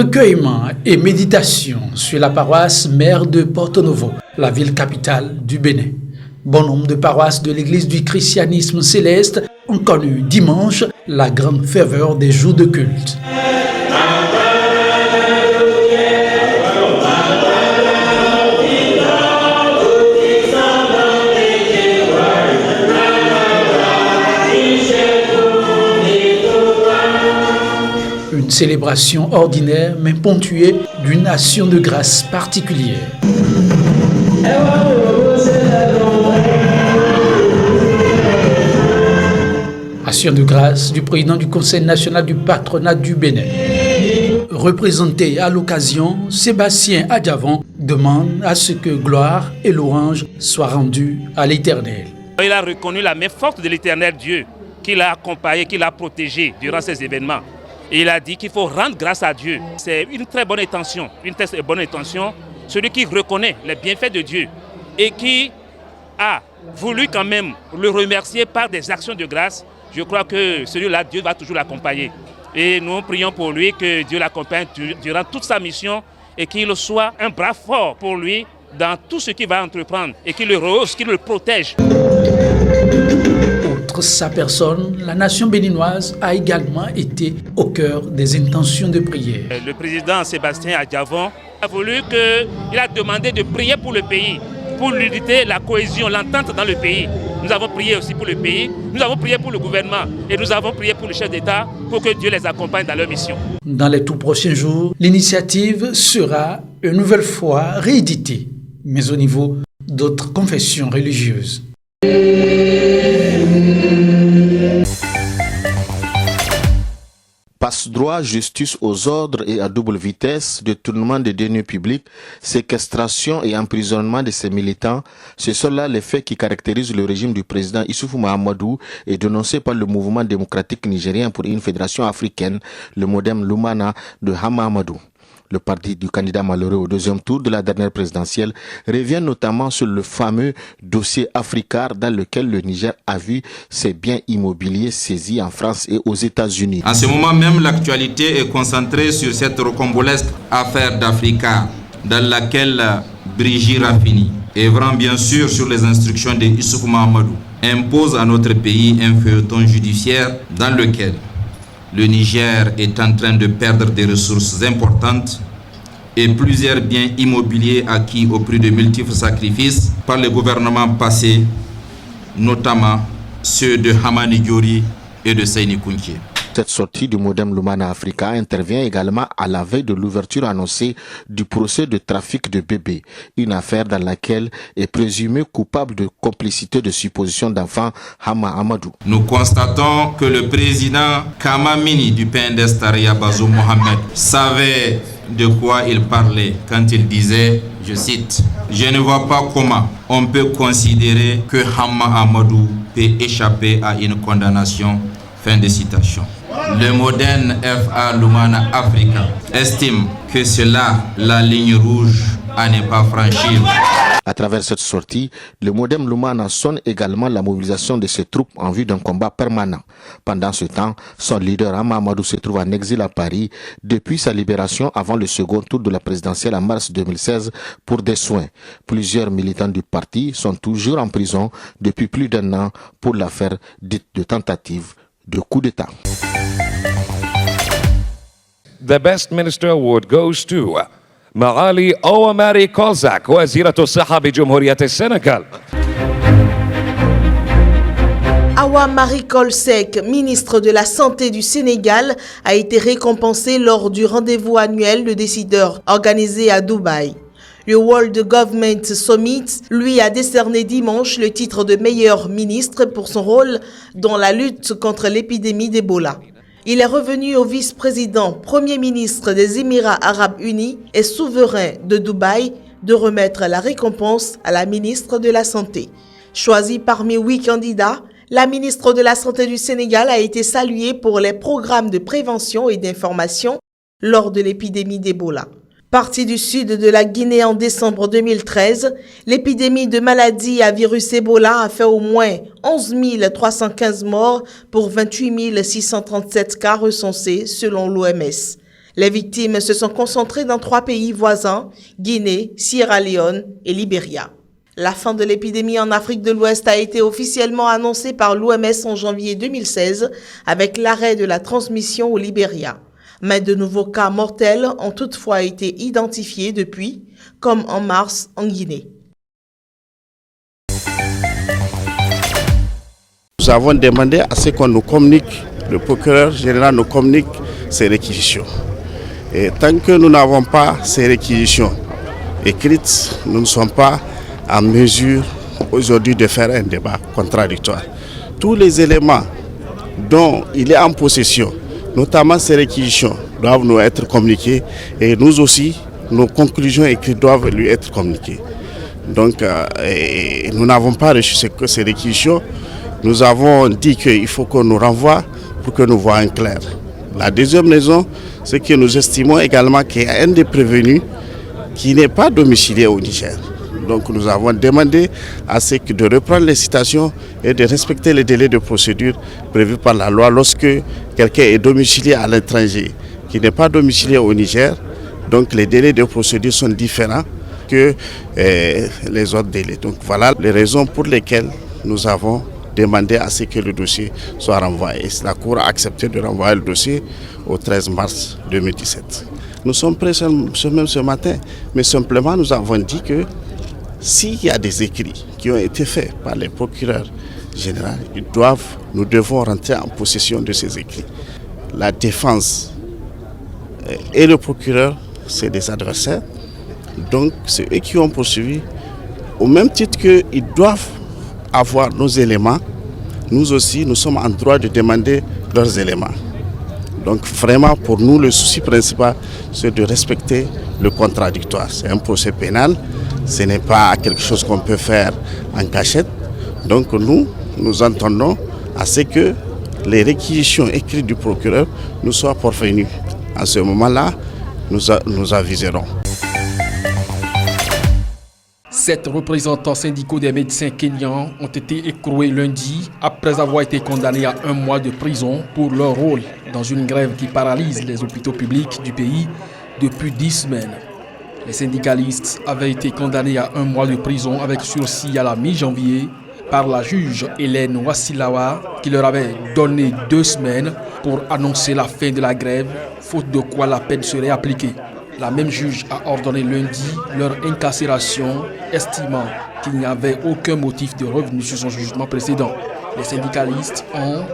Recueillement et méditation sur la paroisse mère de Porto Novo, la ville capitale du Bénin. Bon nombre de paroisses de l'église du christianisme céleste ont connu dimanche la grande ferveur des jours de culte. Une célébration ordinaire mais ponctuée d'une action de grâce particulière. Action de grâce du président du Conseil national du patronat du Bénin. Représenté à l'occasion, Sébastien Adjavon demande à ce que gloire et louange soient rendues à l'Éternel. Il a reconnu la main forte de l'Éternel Dieu qui l'a accompagné, qui l'a protégé durant ces événements. Et il a dit qu'il faut rendre grâce à Dieu. C'est une très bonne intention, celui qui reconnaît les bienfaits de Dieu et qui a voulu quand même le remercier par des actions de grâce. Je crois que celui-là, Dieu va toujours l'accompagner. Et nous prions pour lui, que Dieu l'accompagne durant toute sa mission et qu'il soit un bras fort pour lui dans tout ce qu'il va entreprendre et qu'il le rehausse, qu'il le protège. Outre sa personne, la nation béninoise a également été au cœur des intentions de prière. Le président Sébastien Adjavon a voulu il a demandé de prier pour le pays, pour l'unité, la cohésion, l'entente dans le pays. Nous avons prié aussi pour le pays, nous avons prié pour le gouvernement et nous avons prié pour le chef d'État pour que Dieu les accompagne dans leur mission. Dans les tout prochains jours, l'initiative sera une nouvelle fois rééditée, mais au niveau d'autres confessions religieuses. Passe-droit, justice aux ordres et à double vitesse, détournement des deniers publics, séquestration et emprisonnement de ses militants, ce sont là les faits qui caractérisent le régime du président Issoufou Mahamadou et dénoncé par le mouvement démocratique nigérien pour une fédération africaine, le Modem Lumana de Hama Amadou. Le parti du candidat malheureux au deuxième tour de la dernière présidentielle revient notamment sur le fameux dossier Africar dans lequel le Niger a vu ses biens immobiliers saisis en France et aux États-Unis. En ce moment même, l'actualité est concentrée sur cette rocambolesque affaire d'Africar dans laquelle Brigitte Raffini, œuvrant bien sûr sur les instructions de Issoufou Mahamadou, impose à notre pays un feuilleton judiciaire dans lequel le Niger est en train de perdre des ressources importantes et plusieurs biens immobiliers acquis au prix de multiples sacrifices par les gouvernements passés, notamment ceux de Hamani Diori et de Seyni Kounché. Cette sortie du Modem Lumana Africa intervient également à la veille de l'ouverture annoncée du procès de trafic de bébés, une affaire dans laquelle est présumé coupable de complicité de supposition d'enfant Hama Amadou. Nous constatons que le président Kamamini du PNDS Taria Bazoum Mohamed savait de quoi il parlait quand il disait, je cite, « Je ne vois pas comment on peut considérer que Hama Amadou peut échapper à une condamnation. » Fin de citation. Le moderne FA Lumana Africa estime que c'est là la ligne rouge à ne pas franchir. À travers cette sortie, le Modem Lumana sonne également la mobilisation de ses troupes en vue d'un combat permanent. Pendant ce temps, son leader Hama Amadou se trouve en exil à Paris depuis sa libération avant le second tour de la présidentielle en mars 2016 pour des soins. Plusieurs militants du parti sont toujours en prison depuis plus d'1 an pour l'affaire dite de tentative de coup d'État. The Best Minister Award goes to معالي أوا ماري كولزاك وزيرة الصحة بجمهورية السنغال. Awa Marie Coll Seck, ministre de la Santé du Sénégal, a été récompensée lors du rendez-vous annuel de décideurs organisé à Dubaï. Le World Government Summit lui a décerné dimanche le titre de meilleur ministre pour son rôle dans la lutte contre l'épidémie d'Ebola. Il est revenu au vice-président, premier ministre des Émirats arabes unis et souverain de Dubaï de remettre la récompense à la ministre de la Santé. Choisie parmi 8 candidats, la ministre de la Santé du Sénégal a été saluée pour les programmes de prévention et d'information lors de l'épidémie d'Ebola. Partie du sud de la Guinée en décembre 2013, l'épidémie de maladie à virus Ebola a fait au moins 11 315 morts pour 28 637 cas recensés selon l'OMS. Les victimes se sont concentrées dans 3 pays voisins, Guinée, Sierra Leone et Libéria. La fin de l'épidémie en Afrique de l'Ouest a été officiellement annoncée par l'OMS en janvier 2016 avec l'arrêt de la transmission au Libéria. Mais de nouveaux cas mortels ont toutefois été identifiés depuis, comme en mars en Guinée. Nous avons demandé à ce qu'on nous communique, le procureur général nous communique ces réquisitions. Et tant que nous n'avons pas ces réquisitions écrites, nous ne sommes pas en mesure aujourd'hui de faire un débat contradictoire. Tous les éléments dont il est en possession, notamment ces réquisitions, doivent nous être communiqués et nous aussi, nos conclusions écrites doivent lui être communiquées. Donc, nous n'avons pas reçu ces réquisitions. Nous avons dit qu'il faut qu'on nous renvoie pour que nous voyions clair. La deuxième raison, c'est que nous estimons également qu'il y a un des prévenus qui n'est pas domicilié au Niger. Donc nous avons demandé à ceux de reprendre les citations et de respecter les délais de procédure prévus par la loi lorsque quelqu'un est domicilié à l'étranger, qui n'est pas domicilié au Niger. Donc les délais de procédure sont différents que les autres délais. Donc voilà les raisons pour lesquelles nous avons demandé à ce que le dossier soit renvoyé. La Cour a accepté de renvoyer le dossier au 13 mars 2017. Nous sommes prêts même ce matin, mais simplement nous avons dit que s'il y a des écrits qui ont été faits par les procureurs généraux, nous devons rentrer en possession de ces écrits. La défense et le procureur, c'est des adversaires, donc c'est eux qui ont poursuivi. Au même titre qu'ils doivent avoir nos éléments, nous aussi, nous sommes en droit de demander leurs éléments. Donc vraiment, pour nous, le souci principal, c'est de respecter le contradictoire. C'est un procès pénal, ce n'est pas quelque chose qu'on peut faire en cachette. Donc nous entendons à ce que les réquisitions écrites du procureur nous soient parvenues. À ce moment-là, nous aviserons. 7 représentants syndicaux des médecins kenyans ont été écroués lundi après avoir été condamnés à 1 mois de prison pour leur rôle dans une grève qui paralyse les hôpitaux publics du pays depuis 10 semaines. Les syndicalistes avaient été condamnés à 1 mois de prison avec sursis à la mi-janvier par la juge Hélène Wassilawa qui leur avait donné 2 semaines pour annoncer la fin de la grève, faute de quoi la peine serait appliquée. La même juge a ordonné lundi leur incarcération, estimant qu'il n'y avait aucun motif de revenu sur son jugement précédent. Les syndicalistes ont,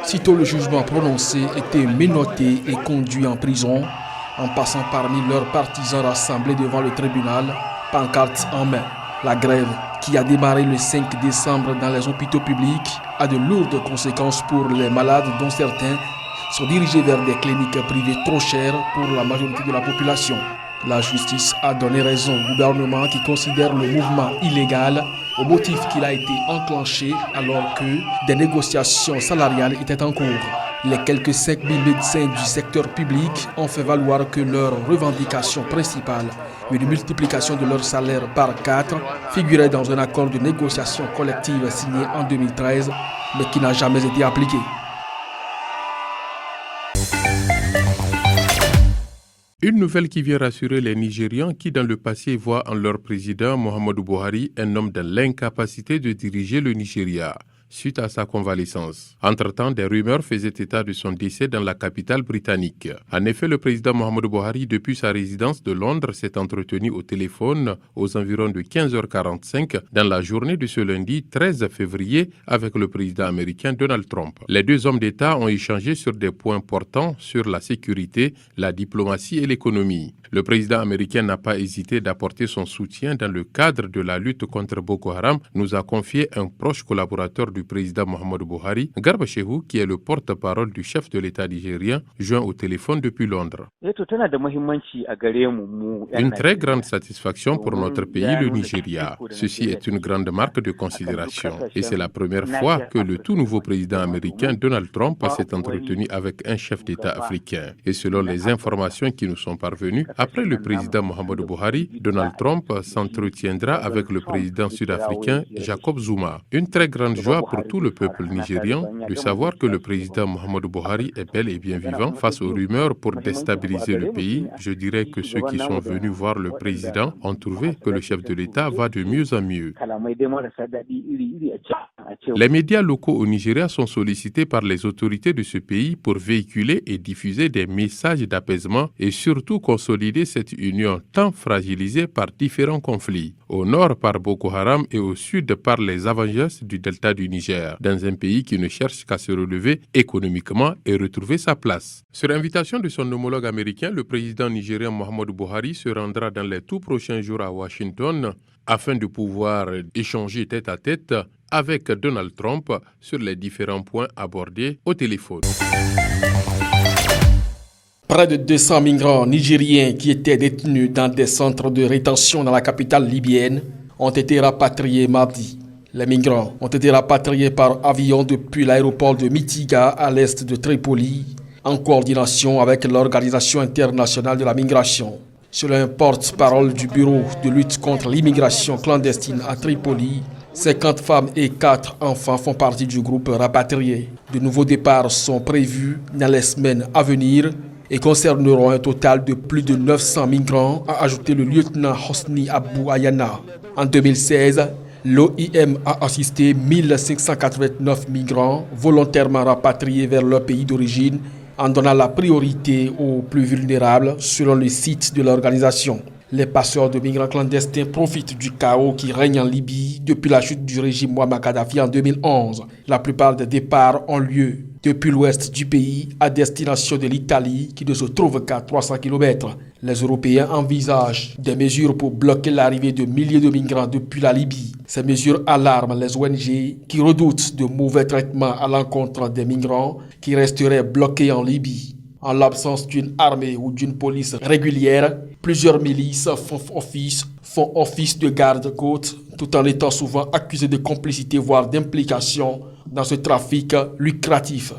sitôt le jugement prononcé, été menottés et conduits en prison, en passant parmi leurs partisans rassemblés devant le tribunal, pancarte en main. La grève, qui a démarré le 5 décembre dans les hôpitaux publics, a de lourdes conséquences pour les malades dont certains sont dirigés vers des cliniques privées trop chères pour la majorité de la population. La justice a donné raison au gouvernement qui considère le mouvement illégal au motif qu'il a été enclenché alors que des négociations salariales étaient en cours. Les quelques 5000 médecins du secteur public ont fait valoir que leur revendication principale, une multiplication de leur salaire par 4, figurait dans un accord de négociation collective signé en 2013, mais qui n'a jamais été appliqué. Une nouvelle qui vient rassurer les Nigérians qui, dans le passé, voient en leur président Muhammadu Buhari un homme dans l'incapacité de diriger le Nigeria suite à sa convalescence. Entre-temps, des rumeurs faisaient état de son décès dans la capitale britannique. En effet, le président Muhammadu Buhari, depuis sa résidence de Londres, s'est entretenu au téléphone aux environs de 15h45 dans la journée de ce lundi 13 février avec le président américain Donald Trump. Les deux hommes d'État ont échangé sur des points portants sur la sécurité, la diplomatie et l'économie. Le président américain n'a pas hésité d'apporter son soutien dans le cadre de la lutte contre Boko Haram, nous a confié un proche collaborateur du président Muhammadu Buhari, Garba Shehu, qui est le porte-parole du chef de l'État nigérien, joint au téléphone depuis Londres. Une très grande satisfaction pour notre pays, le Nigeria. Ceci est une grande marque de considération. Et c'est la première fois que le tout nouveau président américain, Donald Trump, s'est entretenu avec un chef d'État africain. Et selon les informations qui nous sont parvenues, après le président Muhammadu Buhari, Donald Trump s'entretiendra avec le président sud-africain Jacob Zuma. Une très grande joie pour tout le peuple nigérian de savoir que le président Muhammadu Buhari est bel et bien vivant. Face aux rumeurs pour déstabiliser le pays, je dirais que ceux qui sont venus voir le président ont trouvé que le chef de l'État va de mieux en mieux. Les médias locaux au Nigeria sont sollicités par les autorités de ce pays pour véhiculer et diffuser des messages d'apaisement et surtout consolider cette union tant fragilisée par différents conflits. Au nord par Boko Haram et au sud par les Avengers du delta du Niger, dans un pays qui ne cherche qu'à se relever économiquement et retrouver sa place. Sur invitation de son homologue américain, le président nigérien Muhammadu Buhari se rendra dans les tout prochains jours à Washington afin de pouvoir échanger tête à tête avec Donald Trump sur les différents points abordés au téléphone. Près de 200 migrants nigériens qui étaient détenus dans des centres de rétention dans la capitale libyenne ont été rapatriés mardi. Les migrants ont été rapatriés par avion depuis l'aéroport de Mitiga à l'est de Tripoli, en coordination avec l'Organisation internationale de la migration. Selon un porte-parole du bureau de lutte contre l'immigration clandestine à Tripoli, 50 femmes et 4 enfants font partie du groupe rapatrié. De nouveaux départs sont prévus dans les semaines à venir et concerneront un total de plus de 900 migrants, a ajouté le lieutenant Hosni Abou Ayana. En 2016, l'OIM a assisté 1589 migrants volontairement rapatriés vers leur pays d'origine en donnant la priorité aux plus vulnérables selon le site de l'organisation. Les passeurs de migrants clandestins profitent du chaos qui règne en Libye depuis la chute du régime Mouammar Kadhafi en 2011. La plupart des départs ont lieu depuis l'ouest du pays à destination de l'Italie qui ne se trouve qu'à 300 km. Les Européens envisagent des mesures pour bloquer l'arrivée de milliers de migrants depuis la Libye. Ces mesures alarment les ONG qui redoutent de mauvais traitements à l'encontre des migrants qui resteraient bloqués en Libye. En l'absence d'une armée ou d'une police régulière, plusieurs milices font office de garde-côte tout en étant souvent accusées de complicité voire d'implication dans ce trafic lucratif.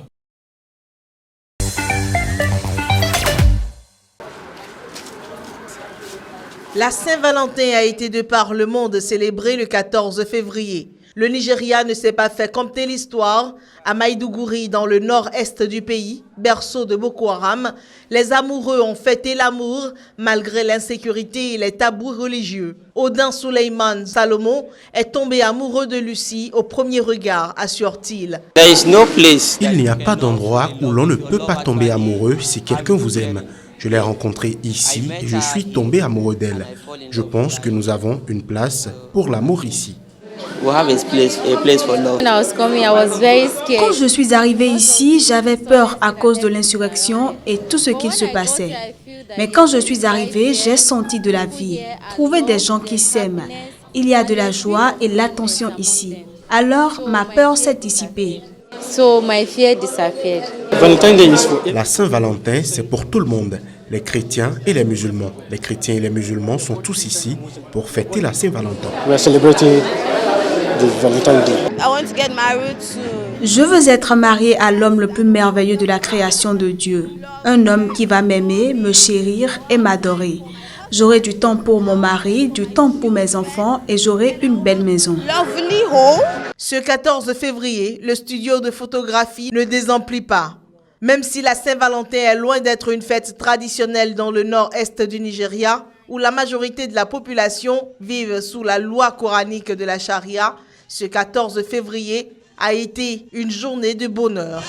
La Saint-Valentin a été de par le monde célébrée le 14 février. Le Nigeria ne s'est pas fait compter l'histoire. À Maïdougouri, dans le nord-est du pays, berceau de Boko Haram, les amoureux ont fêté l'amour malgré l'insécurité et les tabous religieux. Odin Suleiman Salomon est tombé amoureux de Lucie au premier regard, assure-t-il. Il n'y a pas d'endroit où l'on ne peut pas tomber amoureux si quelqu'un vous aime. Je l'ai rencontrée ici et je suis tombé amoureux d'elle. Je pense que nous avons une place pour l'amour ici. Quand je suis arrivée ici, j'avais peur à cause de l'insurrection et tout ce qu'il se passait. Mais quand je suis arrivée, j'ai senti de la vie, trouver des gens qui s'aiment. Il y a de la joie et l'attention ici. Alors, ma peur s'est dissipée. La Saint-Valentin, c'est pour tout le monde, les chrétiens et les musulmans. Les chrétiens et les musulmans sont tous ici pour fêter la Saint-Valentin. Je veux être mariée à l'homme le plus merveilleux de la création de Dieu. Un homme qui va m'aimer, me chérir et m'adorer. J'aurai du temps pour mon mari, du temps pour mes enfants et j'aurai une belle maison. Ce 14 février, le studio de photographie ne désemplit pas. Même si la Saint-Valentin est loin d'être une fête traditionnelle dans le nord-est du Nigeria, où la majorité de la population vit sous la loi coranique de la charia, ce 14 février a été une journée de bonheur.